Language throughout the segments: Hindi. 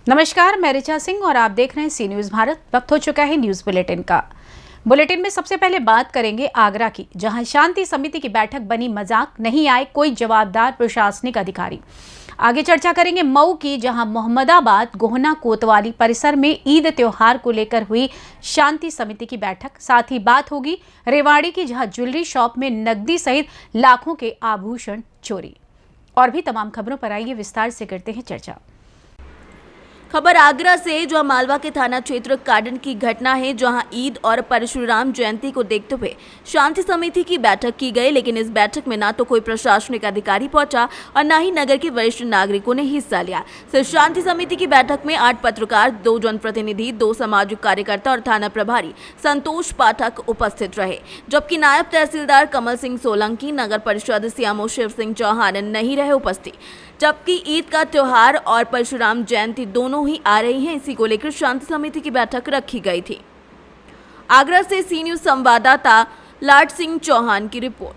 नमस्कार, मैं ऋचा सिंह और आप देख रहे हैं सी न्यूज़ भारत। वक्त हो चुका है न्यूज़ बुलेटिन का। बुलेटिन में सबसे पहले बात करेंगे आगरा की, जहां शांति समिति की बैठक बनी मजाक, नहीं आए कोई जवाबदार प्रशासनिक अधिकारी। आगे चर्चा करेंगे मऊ की, जहां मोहम्मदाबाद गोहना कोतवाली परिसर में ईद त्योहार को लेकर हुई शांति समिति की बैठक। साथ ही बात होगी रेवाड़ी की, जहां ज्वेलरी शॉप में नकदी सहित लाखों के आभूषण चोरी। और भी तमाम खबरों पर आइए विस्तार से करते हैं चर्चा। खबर आगरा से, जो मालवा के थाना क्षेत्र काडन की घटना है, जहां ईद और परशुराम जयंती को देखते हुए शांति समिति की बैठक की गई, लेकिन इस बैठक में ना तो कोई प्रशासनिक अधिकारी पहुंचा और न ही नगर के वरिष्ठ नागरिकों ने हिस्सा लिया। सिर्फ शांति समिति की बैठक में 8 पत्रकार, 2 जनप्रतिनिधि, 2 सामाजिक कार्यकर्ता और थाना प्रभारी संतोष पाठक उपस्थित रहे, जबकि नायब तहसीलदार कमल सिंह सोलंकी, नगर परिषद सीएमओ शिव सिंह चौहान नहीं रहे उपस्थित। जबकि ईद का त्योहार और परशुराम जयंती दोनों ही आ रही हैं, इसी को लेकर शांति समिति की बैठक रखी गई थी। आगरा से सी न्यूज़ संवाददाता लाड सिंह चौहान की रिपोर्ट।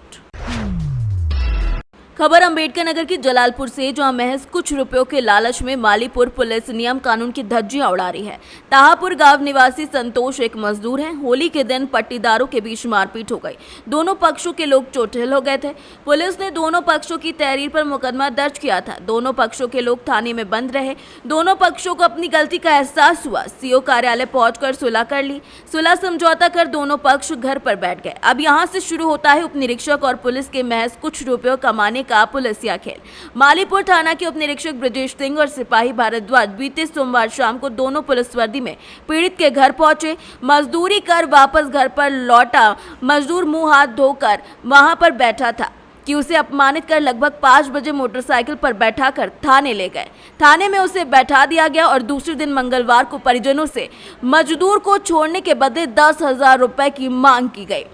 खबर अंबेडकर नगर की जलालपुर से, जहां महज कुछ रुपयों के लालच में मालीपुर पुलिस नियम कानून की धज्जियां उड़ा रही है। ताहापुर गांव निवासी संतोष एक मजदूर हैं। होली के दिन पट्टीदारों के बीच मारपीट हो गई। दोनों पक्षों के लोग चोटिल हो गए थे। पुलिस ने दोनों पक्षों की तहरीर पर मुकदमा दर्ज किया था। दोनों पक्षों के लोग थाने में बंद रहे। दोनों पक्षों को अपनी गलती का एहसास हुआ। सीओ कार्यालय पहुंचकर सुलह कर ली। सुलह समझौता कर दोनों पक्ष घर पर बैठ गए। अब यहां से शुरू होता है उप निरीक्षक और पुलिस के महज कुछ रुपयों कमाने का पुलिसिया खेल। मालीपुर थाना के उप निरीक्षक ब्रजेश सिंह और सिपाही भारद्वाज बीते सोमवार शाम को दोनों पुलिस वर्दी में पीड़ित के घर पहुंचे। मजदूरी कर वापस घर पर लौटा मजदूर मुंह हाथ धोकर वहां पर बैठा था कि उसे अपमानित कर लगभग 5 बजे मोटरसाइकिल पर बैठाकर थाने ले गए। थाने में उसे बैठा दिया गया और दूसरे दिन मंगलवार को परिजनों से मजदूर को छोड़ने के बदले 10,000 रुपए की मांग की गई।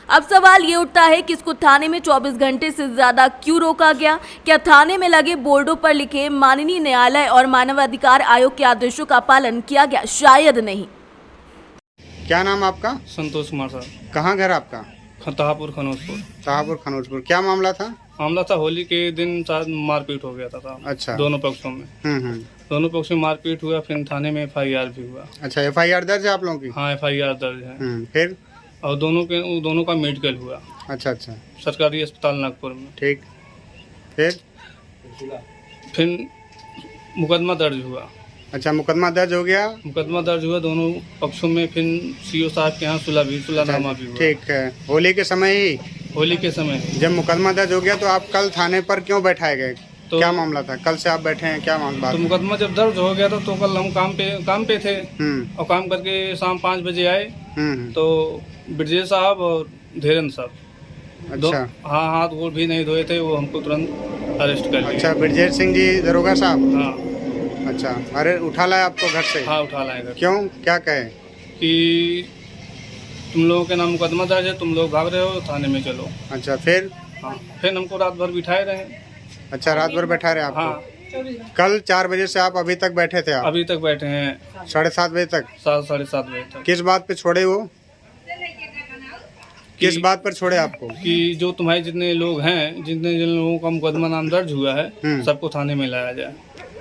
अब सवाल ये उठता है कि इसको थाने में 24 घंटे से ज्यादा क्यों रोका गया? क्या थाने में लगे बोर्डों पर लिखे माननीय न्यायालय और मानवाधिकार आयोग के आदेशों का पालन किया गया? शायद नहीं। क्या नाम आपका? संतोष कुमार सर। कहाँ घर आपका? ताहापुर खनौजपुर। ताहापुर खनौजपुर। क्या मामला था? मामला था होली के दिन शायद मारपीट हो गया था। अच्छा। दोनों पक्षों में। दोनों पक्षों में मारपीट हुआ, फिर थाने में FIR भी हुआ। अच्छा, FIR दर्ज है आप लोगों की? हाँ, FIR दर्ज है। फिर और दोनों का मेडिकल हुआ। अच्छा अच्छा। सरकारी अस्पताल नागपुर में। ठीक। फिर मुकदमा दर्ज हुआ। अच्छा, मुकदमा दर्ज हो गया? मुकदमा दर्ज हुआ दोनों पक्षों में। फिर CO साहब के यहाँ सुलहनामा भी हुआ। ठीक है। होली के समय ही? होली के समय जब मुकदमा दर्ज हो गया तो आप कल थाने पर क्यों बैठाए गए? तो क्या मामला था? कल से आप बैठे हैं, क्या मामला? तो मुकदमा जब दर्ज हो गया था तो कल हम काम पे थे और काम करके शाम 5 बजे आए तो ब्रजेश साहब और धीरेन्द्र साहब अच्छा। हाँ, हाथ गोड़ भी नहीं धोए थे, वो हमको तुरंत अरेस्ट कर लिया। अच्छा, ब्रजेश सिंह जी दरोगा साहब? हाँ। अच्छा। अरे उठा लाया आपको घर से? हाँ, उठा लाए घर। क्यों, क्या कहे? कि तुम लोगों के नाम मुकदमा दर्ज है, तुम लोग भाग रहे हो, थाने में चलो। अच्छा। फिर? हाँ, फिर हमको रात भर बिठाए रहे। अच्छा, रात भर बैठा रहे आपको? हाँ। कल 4 बजे से आप अभी तक बैठे थे? आप अभी तक बैठे हैं 7:30 बजे तक? 7, 7:30 बजे तक। किस बात पे छोड़े वो? किस बात पर छोड़े आपको? कि जो तुम्हारे जितने लोग हैं, जिन लोगों का मुकदमा नाम दर्ज हुआ है, सबको थाने में लाया जाए।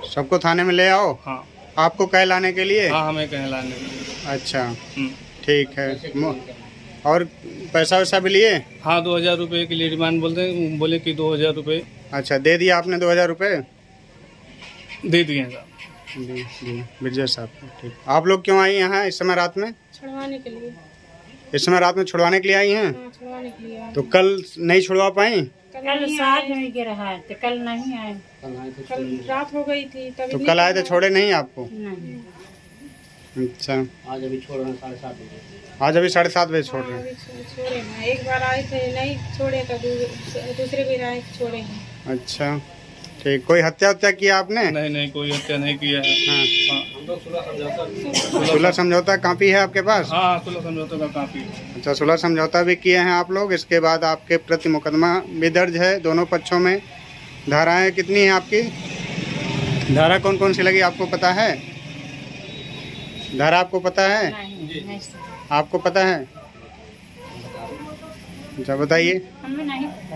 सबको थाने में ले आओ? हाँ। आपको कह लाने के लिए? हाँ, हमें कह लाने के लिए। अच्छा, ठीक है। और पैसा वैसा भी लिए? हाँ, 2,000 रुपये के लिए डिमांड बोले कि 2,000 रुपये। अच्छा, दे दिया आपने 2,000 रुपये? दे दिए साहब। विजय साहब। ठीक। आप लोग क्यों आई यहाँ इस समय रात में? छुड़वाने के लिए। इस समय रात में छुड़वाने के लिए आई हैं? हाँ, छुड़वाने के लिए। तो कल नहीं छुड़वा पाई? कल साथ में गिरा है तो कल नहीं आए। कल रात हो गई थी तभी। तो कल आए थे, छोड़े नहीं आपको? नहीं। अच्छा। आज अभी छोड़ रहे हैं 7:30 बजे। आज अभी 7:30 बजे छोड़ रहे हैं? छोड़े हैं, एक बार आए थे नहीं छोड़े तो दूसरे भी आए छोड़े हैं। अच्छा, ठीक। कोई हत्या किया आपने? नहीं, कोई हत्या नहीं किया है। हाँ। सुलह समझौता कापी है आपके पास? हाँ, सुलह समझौता का कापी। अच्छा, सुलह समझौता भी किए हैं आप लोग। इसके बाद आपके प्रति मुकदमा भी दर्ज है दोनों पक्षों में। धाराएं कितनी हैं आपकी? धारा कौन कौन सी लगी आपको पता है? धारा आपको पता है? नहीं। आपको पता है? अच्छा, बताइए। हमें नहीं पता।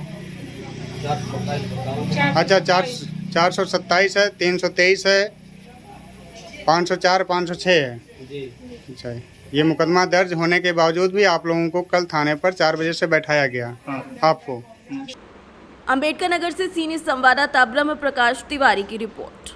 अच्छा, 427 है, 323 है, 504 506 है। जी। अच्छा, ये मुकदमा दर्ज होने के बावजूद भी आप लोगों को कल थाने पर 4 बजे से बैठाया गया आपको। अंबेडकर नगर से सीनियर संवाददाता ब्रह्म प्रकाश तिवारी की रिपोर्ट।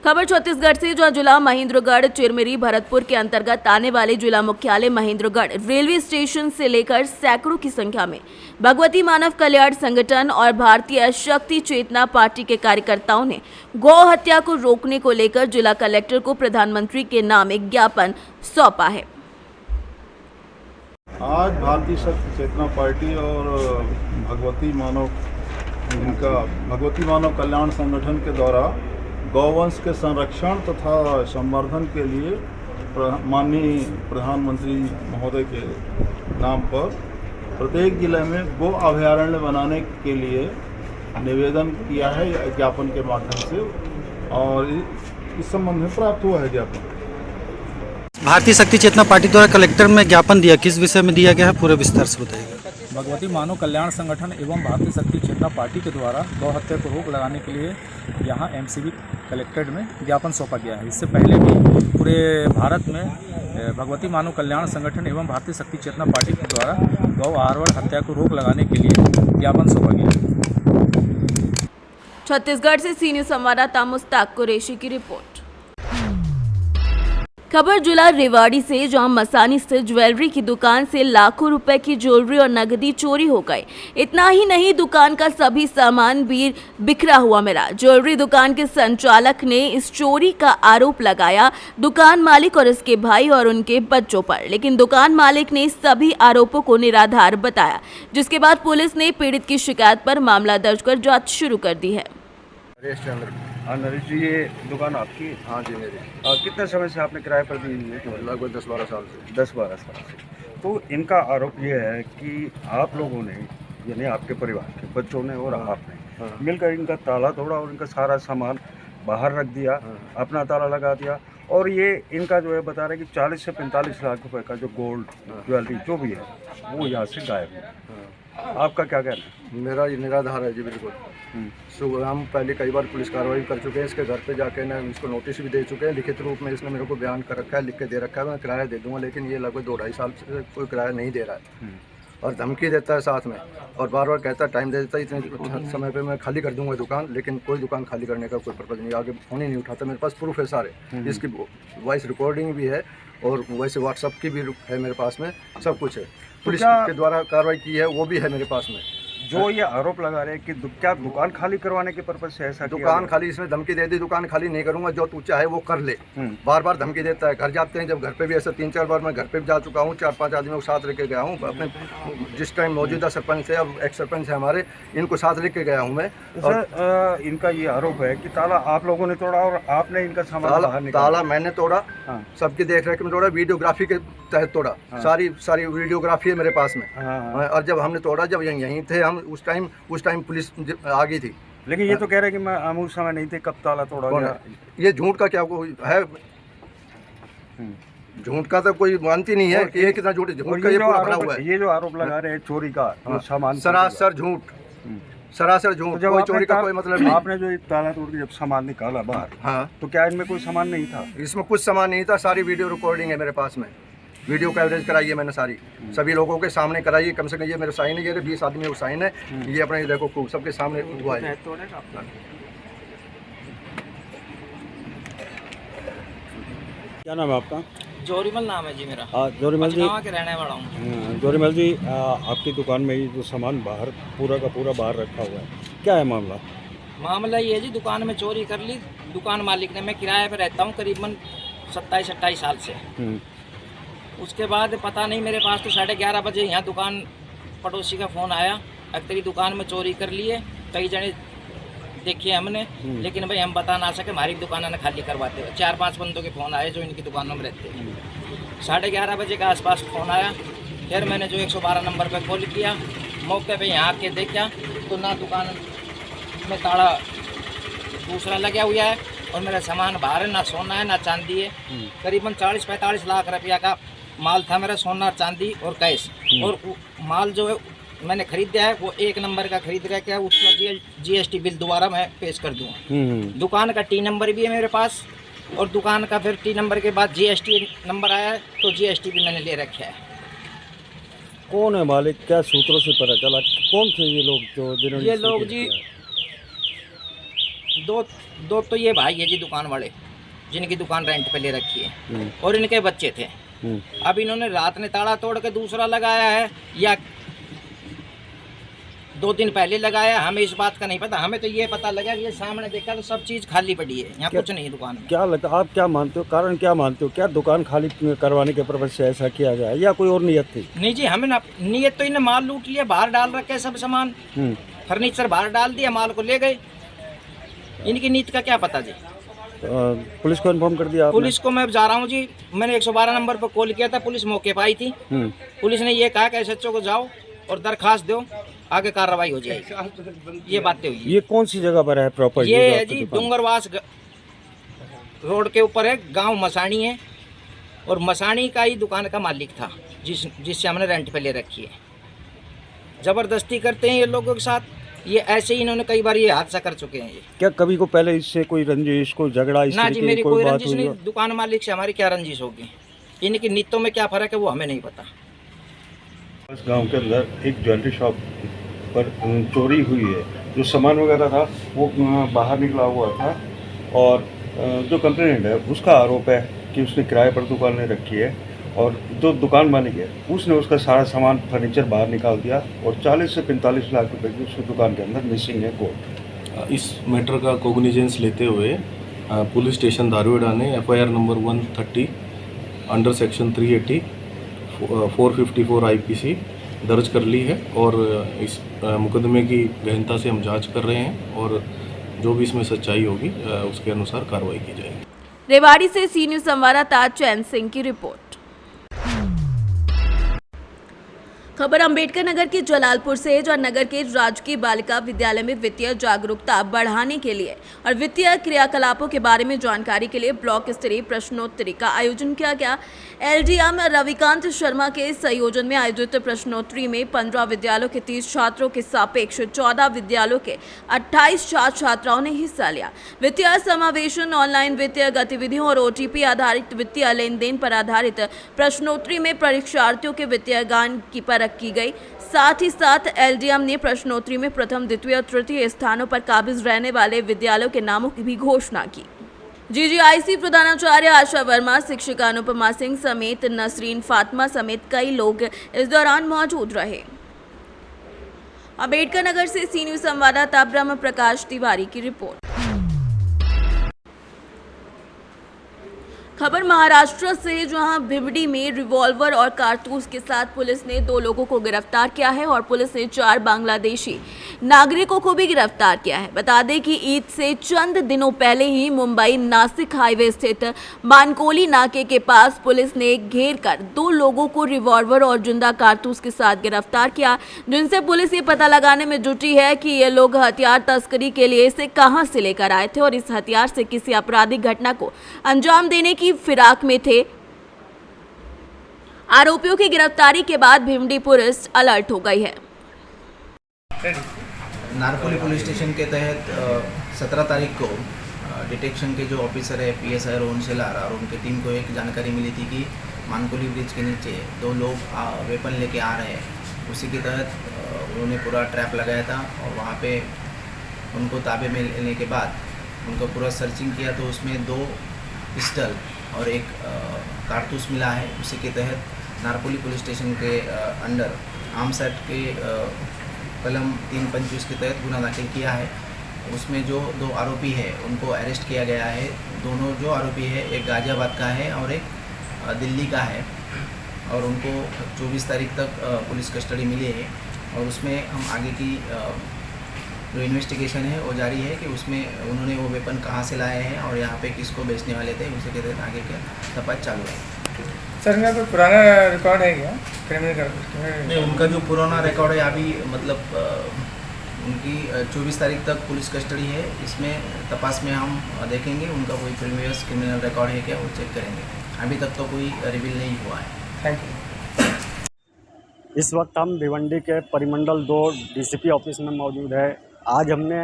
खबर छत्तीसगढ़ से, जहां जिला महेंद्रगढ़ चिरमिरी भरतपुर के अंतर्गत आने वाले जिला मुख्यालय महेंद्रगढ़ रेलवे स्टेशन से लेकर सैकड़ों की संख्या में भगवती मानव कल्याण संगठन और भारतीय शक्ति चेतना पार्टी के कार्यकर्ताओं ने गौ हत्या को रोकने को लेकर जिला कलेक्टर को प्रधानमंत्री के नाम एक ज्ञापन सौंपा है। आज भारतीय शक्ति चेतना पार्टी और भगवती मानव कल्याण संगठन के द्वारा गौवंश के संरक्षण तथा संवर्धन के लिए माननीय प्रधानमंत्री महोदय के नाम पर प्रत्येक जिले में गो अभयारण्य बनाने के लिए निवेदन किया है ज्ञापन के माध्यम से, और इस संबंध में प्राप्त हुआ है ज्ञापन। भारतीय शक्ति चेतना पार्टी द्वारा कलेक्टर में ज्ञापन दिया, किस विषय में दिया गया है, पूरे विस्तार से बताइएगा। भगवती मानव कल्याण संगठन एवं भारतीय शक्ति चेतना पार्टी के द्वारा गौ हत्या को रोक लगाने के लिए यहाँ एमसीबी कलेक्ट्रेट में ज्ञापन सौंपा गया है। इससे पहले भी पूरे भारत में भगवती मानव कल्याण संगठन एवं भारतीय शक्ति चेतना पार्टी के द्वारा गौ आहार हत्या को रोक लगाने के लिए ज्ञापन सौंपा गया है। छत्तीसगढ़ से सीनियर संवाददाता मुस्ताक कुरैशी की रिपोर्ट। खबर जिला रेवाड़ी से, जहां मसानी स्थित ज्वेलरी की दुकान से लाखों रुपए की ज्वेलरी और नकदी चोरी हो गए। इतना ही नहीं, दुकान का सभी सामान भी बिखरा हुआ मिला। ज्वेलरी दुकान के संचालक ने इस चोरी का आरोप लगाया दुकान मालिक और उसके भाई और उनके बच्चों पर, लेकिन दुकान मालिक ने सभी आरोपों को निराधार बताया, जिसके बाद पुलिस ने पीड़ित की शिकायत पर मामला दर्ज कर जांच शुरू कर दी है। नरेश जी, ये दुकान आपकी? हाँ जी मेरी। कितने समय से आपने किराए पर दी है? लगभग 10-12 साल से। 10-12 साल से। तो इनका आरोप ये है कि आप लोगों ने, यानी आपके परिवार के बच्चों ने और आपने मिलकर इनका ताला तोड़ा और इनका सारा सामान बाहर रख दिया, अपना ताला लगा दिया, और ये इनका जो है बता रहे कि 40 से 45 लाख रुपए का जो गोल्ड ज्वेलरी जो भी है वो यहाँ से गायब है। आपका क्या कहना है? मेरा ये निराधार है जी, बिल्कुल। सुबह हम पहले कई बार पुलिस कार्रवाई कर चुके हैं, इसके घर पे जाके ना इसको नोटिस भी दे चुके हैं लिखित रूप में। इसने मेरे को बयान कर रखा है, लिख के दे रखा है, मैं किराया दे दूंगा, लेकिन ये लगभग 2-2.5 साल से कोई किराया नहीं दे रहा है और धमकी देता है साथ में, और बार बार कहता है टाइम दे देता है, इतने समय पे मैं खाली कर दूंगा दुकान, लेकिन कोई दुकान खाली करने का कोई पर्पज़ नहीं, आगे फ़ोन ही नहीं उठाता। मेरे पास प्रूफ है सारे, इसकी वॉइस रिकॉर्डिंग भी है और वैसे व्हाट्सअप की भी है मेरे पास में, सब कुछ है। पुलिस के द्वारा कार्रवाई की है वो भी है मेरे पास में। जो ये आरोप लगा रहे हैं कि क्या दुकान खाली करवाने के पर्पज से ऐसा दुकान खाली, इसमें धमकी दे दी दुकान खाली नहीं करूंगा, जो तू चाहे वो कर ले, बार बार धमकी देता है। घर जाते हैं, जब घर पे भी ऐसे 3-4 बार मैं घर पे भी जा चुका हूँ, 4-5 आदमियों को साथ लेके गया हूँ अपने, जिस टाइम मौजूदा सरपंच है, अब एक्स सरपंच है हमारे, इनको साथ लेके गया हूँ मैं। और इनका ये आरोप है कि ताला आप लोगों ने तोड़ा और आपने इनका सामान बाहर निकाला। ताला मैंने तोड़ा, सबकी देख रेख में तोड़ा, वीडियोग्राफी के तहत तोड़ा, सारी वीडियोग्राफी है मेरे पास में। और जब हमने तोड़ा, जब यहीं थे हम, उस टाइम पुलिस आ गई थी। लेकिन ये तो कह रहे हैं कि मैं हम उस समय नहीं थे, कब ताला तोड़ा गया? ये झूठ का क्या है, झूठ का तो कोई मानती नहीं है कि ये कितना झूठ है। झूठ का ये पूरा बना हुआ है। ये जो आरोप लगा रहे हैं चोरी का सामान, सरासर झूठ, सरासर झूठ, कोई चोरी का कोई मतलब नहीं। आपने जो ताला तोड़ के जब सामान निकाला बाहर, हाँ, तो क्या इनमें कोई सामान नहीं था? इसमें कुछ सामान नहीं था, सारी वीडियो रिकॉर्डिंग है मेरे पास में, वीडियो कवरेज कराई है मैंने सारी, सभी लोगों के सामने कराई है। कम से कम ये मेरे साइन है, ये 20 आदमी का साइन है, ये अपना ये देखो सबके सामने हुआ है। क्या नाम है आपका? जोरीमल नाम है जी मेरा। जोरीमल जी के रहने वाला हूँ। जोरीमल जी, आपकी दुकान में ये जो सामान बाहर पूरा का पूरा बाहर रखा हुआ है, क्या है मामला? मामला ये है जी, दुकान में चोरी कर ली दुकान मालिक ने। मैं किराए पर रहता हूँ करीबन 27-28 साल से। उसके बाद पता नहीं, मेरे पास तो 11:30 बजे यहाँ दुकान, पड़ोसी का फ़ोन आया, अब तेरी दुकान में चोरी कर लिए, कई जने देखिए हमने, लेकिन भाई हम बता ना सके, हमारी दुकान ने खाली करवाते हुए 4-5 बंदों के फ़ोन आए जो इनकी दुकानों में रहते हैं। 11:30 बजे के आसपास फ़ोन आया, फिर मैंने जो 112 नंबर पर कॉल किया, मौके पे यहाँ आके देखा तो ना दुकान में ताला दूसरा लगा हुआ है और मेरा सामान बाहर है, ना सोना है ना चांदी है। करीबन 40-45 लाख रुपया का माल था मेरा, सोना चांदी और कैश, और माल जो है मैंने खरीदा है वो 1 नंबर का खरीद रखा है, उसका GST बिल दोबारा मैं पेश कर दूँगा। दुकान का T नंबर भी है मेरे पास और दुकान का फिर T नंबर के बाद GST नंबर आया है तो GST भी मैंने ले रखा है। कौन है मालिक, क्या सूत्रों से पता चला, कौन थे ये लोग जो जिन्होंने ये लोग जी दो तो ये भाई है जी दुकान वाले, जिनकी दुकान रेंट पे ले रखी है और इनके बच्चे थे। अब इन्होंने रात ने ताला तोड़ के दूसरा लगाया है या 2 दिन पहले लगाया, हमें इस बात का नहीं पता। हमें तो ये पता लगा कि ये सामने देखा तो सब चीज़ खाली पड़ी है, यहाँ कुछ नहीं है दुकान में। क्या लगता, आप क्या मानते हो, कारण क्या मानते हो, क्या दुकान खाली करवाने के पर्पज से ऐसा किया जाए या कोई और नियत थी? नहीं जी, हमें ना नियत तो इन्हें माल लूट लिया, बाहर डाल रखे सब सामान, फर्नीचर बाहर डाल दिया, माल को ले गए। इनकी नीति का क्या पता जी। पुलिस को इन्फॉर्म कर दिया आपने? पुलिस को मैं जा रहा हूँ जी, मैंने 112 नंबर पर कॉल किया था, पुलिस मौके पर आई थी। पुलिस ने ये कहा कि SHO को जाओ और दरखास्त दो, आगे कार्रवाई हो जाएगी। ये बातें हुई। ये कौन सी जगह पर है प्रॉपर्टी? ये है जी डूंगरवास रोड के ऊपर है, गांव मसाणी है और मसाणी का ही दुकान का मालिक था जिससे हमने रेंट पे ले रखी है। ज़बरदस्ती करते हैं ये लोगों के साथ, ये ऐसे ही इन्होंने कई बार ये हादसा कर चुके हैं। ये क्या कभी को पहले इससे कोई रंजिश, कोई झगड़ा इस ना जी, मेरी कोई बात रंजिश नहीं। दुकान मालिक से हमारी क्या रंजिश होगी, इनकी नीतों में क्या फ़र्क है वो हमें नहीं पता। इस गांव के अंदर एक ज्वेलरी शॉप पर चोरी हुई है। जो सामान वगैरह था वो बाहर निकला हुआ था और जो कंप्लेनेंट है उसका आरोप है कि उसने किराए पर दुकान ले रखी है और जो दुकान मालिक है उसने उसका सारा सामान फर्नीचर बाहर निकाल दिया और 40 से 45 लाख रुपए की उसकी दुकान के अंदर मिसिंग है गोल्ड। इस मैटर का कोग्निजेंस लेते हुए पुलिस स्टेशन धारूहेड़ा ने FIR number 130 under section 380 454 IPC दर्ज कर ली है और इस मुकदमे की गहनता से हम जांच कर रहे हैं और जो भी इसमें सच्चाई होगी उसके अनुसार कार्रवाई की जाएगी। रेवाड़ी से सी न्यूज़ संवाददाता चैन सिंह की रिपोर्ट। खबर अंबेडकर नगर के जलालपुर से है, जो नगर के राजकीय बालिका विद्यालय में वित्तीय जागरूकता बढ़ाने के लिए और वित्तीय क्रियाकलापों के बारे में जानकारी के लिए ब्लॉक स्तरीय प्रश्नोत्तरी का आयोजन किया गया। LDM रविकांत शर्मा के संयोजन में आयोजित प्रश्नोत्तरी में 15 विद्यालयों के 30 छात्रों के सापेक्ष 14 विद्यालयों के 28 छात्र छात्राओं ने हिस्सा लिया। वित्तीय समावेशन, ऑनलाइन वित्तीय गतिविधियों और OTP आधारित वित्तीय लेन देन पर आधारित प्रश्नोत्तरी में परीक्षार्थियों के वित्तीय ज्ञान की परख की गई। साथ ही साथ LDM ने प्रश्नोत्तरी में प्रथम, द्वितीय और तृतीय स्थानों पर काबिज रहने वाले विद्यालयों के नामों की भी घोषणा की। GGIC प्रधानाचार्य आशा वर्मा, शिक्षिका अनुपमा सिंह समेत नसरीन फातिमा समेत कई लोग इस दौरान मौजूद रहे। अंबेडकर नगर से सी न्यूज़ संवाददाता ब्रह्म प्रकाश तिवारी की रिपोर्ट। खबर महाराष्ट्र से, जहां भिवड़ी में रिवॉल्वर और कारतूस के साथ पुलिस ने 2 लोगों को गिरफ्तार किया है और पुलिस ने 4 बांग्लादेशी नागरिकों को भी गिरफ्तार किया है। बता दें कि ईद से चंद दिनों पहले ही मुंबई नासिक हाईवे स्थित मानकोली नाके के पास पुलिस ने घेर कर 2 लोगों को रिवॉल्वर और जिंदा कारतूस के साथ गिरफ्तार किया, जिनसे पुलिस ये पता लगाने में जुटी है कि ये लोग हथियार तस्करी के लिए इसे कहां से लेकर आए थे और इस हथियार से किसी आपराधिक घटना को अंजाम देने की फिराक में थे। आरोपियों की गिरफ्तारी के बाद भिवंडी पुलिस अलर्ट हो गई है। नारकोली पुलिस स्टेशन के तहत 17 तारीख को डिटेक्शन के जो ऑफिसर है PSI रोहन शेलार और उनकी टीम को एक जानकारी मिली थी कि मानकोली ब्रिज के नीचे 2 लोग वेपन लेके आ रहे हैं। उसी के तहत उन्होंने पूरा ट्रैप लगाया था और वहाँ पे उनको ताबे में लेने के बाद उनको पूरा सर्चिंग किया तो उसमें 2 पिस्टल और एक कारतूस मिला है। उसी के तहत नारकोली पुलिस स्टेशन के अंडर आर्म्स एक्ट के कलम 325 के तहत गुना दाखिल किया है। उसमें जो 2 आरोपी है उनको अरेस्ट किया गया है। दोनों जो आरोपी है, एक गाजियाबाद का है और एक दिल्ली का है और उनको 24 तारीख तक पुलिस कस्टडी मिली है और उसमें हम आगे की जो इन्वेस्टिगेशन है वो जारी है कि उसमें उन्होंने वो वेपन कहाँ से लाए हैं और यहाँ पे किसको बेचने वाले थे, उसी के तहत आगे का तपास चालू है। सर इनका कोई पुराना रिकॉर्ड है क्या क्रिमिनल? नहीं, उनका जो पुराना रिकॉर्ड है अभी मतलब उनकी 24 तारीख तक पुलिस कस्टडी है। इसमें तपास में हम देखेंगे उनका कोई प्रीवियस क्रिमिनल रिकॉर्ड है क्या, वो चेक करेंगे। अभी तक तो कोई रिवील नहीं हुआ है। Thank you. इस वक्त हम भिवंडी के परिमंडल 2 डीसीपी ऑफिस में मौजूद है। आज हमने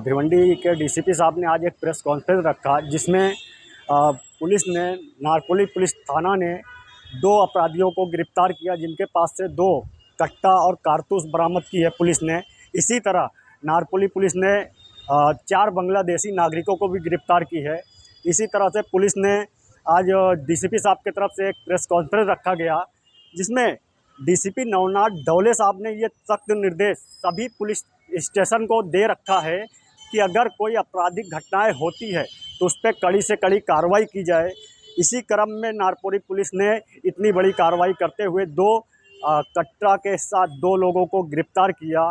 भिवंडी के डीसीपी साहब ने आज एक प्रेस कॉन्फ्रेंस रखा जिसमें पुलिस ने नारकोली पुलिस थाना ने 2 अपराधियों को गिरफ्तार किया जिनके पास से 2 कट्टा और कारतूस बरामद की है पुलिस ने। इसी तरह नारकोली पुलिस ने 4 बांग्लादेशी नागरिकों को भी गिरफ्तार की है। इसी तरह से पुलिस ने आज डीसीपी साहब की तरफ से एक प्रेस कॉन्फ्रेंस रखा गया जिसमें डीसीपी नवनाथ डोले साहब ने ये सख्त निर्देश सभी पुलिस स्टेशन को दे रखा है कि अगर कोई आपराधिक घटनाएं होती है तो उस पर कड़ी से कड़ी कार्रवाई की जाए। इसी क्रम में नारकोली पुलिस ने इतनी बड़ी कार्रवाई करते हुए 2 कट्टा के साथ 2 लोगों को गिरफ्तार किया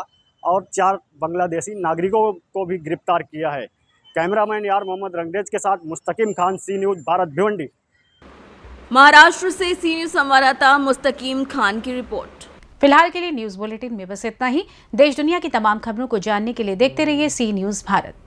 और 4 बांग्लादेशी नागरिकों को भी गिरफ्तार किया है। कैमरामैन यार मोहम्मद रंगरेज के साथ मुस्तकीम खान, सी न्यूज़ भारत, भिवंडी। महाराष्ट्र से सी न्यूज़ संवाददाता मुस्तकीम खान की रिपोर्ट। फिलहाल के लिए न्यूज़ बुलेटिन में बस इतना ही। देश दुनिया की तमाम खबरों को जानने के लिए देखते रहिए सी न्यूज़ भारत।